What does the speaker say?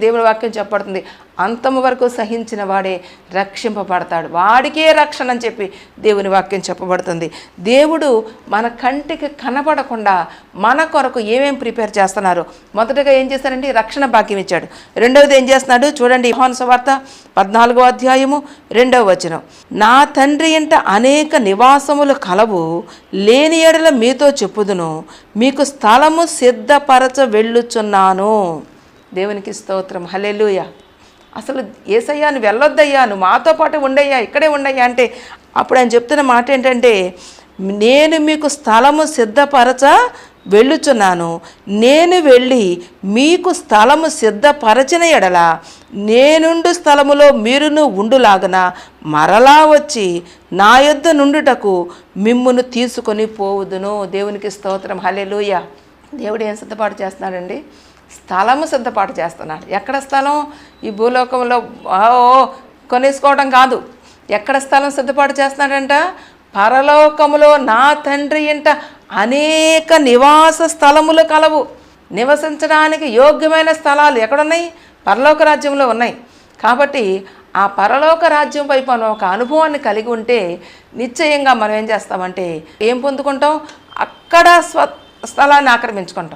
దేవుని వాక్యం చెప్పబడుతుంది, అంతము వరకు సహించిన వాడే రక్షింపబడతాడు, వాడికే రక్షణ అని చెప్పి దేవుని వాక్యం చెప్పబడుతుంది. దేవుడు మన కంటికి కనపడకుండా మన కొరకు ఏమేమి ప్రిపేర్ చేస్తున్నారు. మొదటగా ఏం చేశారండి? రక్షణ భాగ్యం ఇచ్చాడు. రెండవది ఏం చేస్తున్నాడు చూడండి, యోహాను సువార్త 14వ అధ్యాయము 2వ వచనం, నా తండ్రి ఇంట అనేక నివాసములు కలవు, లేని ఎడల మీతో చెప్పుదును, మీకు స్థలము సిద్ధపరచ వెళ్ళుచున్నాను. దేవునికి స్తోత్రం, హల్లెలూయా. అసలు యేసయ్యా నువ్వు వెళ్ళొద్దయ్యా, నువ్వు మాతో పాటు ఉండయ్యా, ఇక్కడే ఉండయ్యా అంటే అప్పుడు ఆయన చెప్తున్న మాట ఏంటంటే, నేను మీకు స్థలము సిద్ధపరచ వెళ్ళుచున్నాను, నేను వెళ్ళి మీకు స్థలము సిద్ధపరచిన ఎడల నేనుండు స్థలములో మీరును ఉండులాగన మరలా వచ్చి నా యొద్ద నుండుటకు మిమ్మును తీసుకొని పోవుదును. దేవునికి స్తోత్రం, హల్లెలూయా. దేవుడు ఏం సిద్ధపాటు చేస్తున్నాడండి? స్థలము సిద్ధపాటు చేస్తున్నాడు. ఎక్కడ స్థలం? ఈ భూలోకంలో కొనేసుకోవడం కాదు. ఎక్కడ స్థలం సిద్ధపాటు చేస్తున్నాడంట? పరలోకములో నా తండ్రి ఇంట అనేక నివాస స్థలములు కలవు. నివసించడానికి యోగ్యమైన స్థలాలు ఎక్కడున్నాయి? పరలోక రాజ్యంలో ఉన్నాయి. కాబట్టి ఆ పరలోక రాజ్యం వైపు మనం ఒక అనుభవాన్ని కలిగి ఉంటే నిశ్చయంగా మనం ఏం చేస్తామంటే ఏం పొందుకుంటాం? అక్కడ స్థలాన్ని ఆక్రమించుకుంటాం.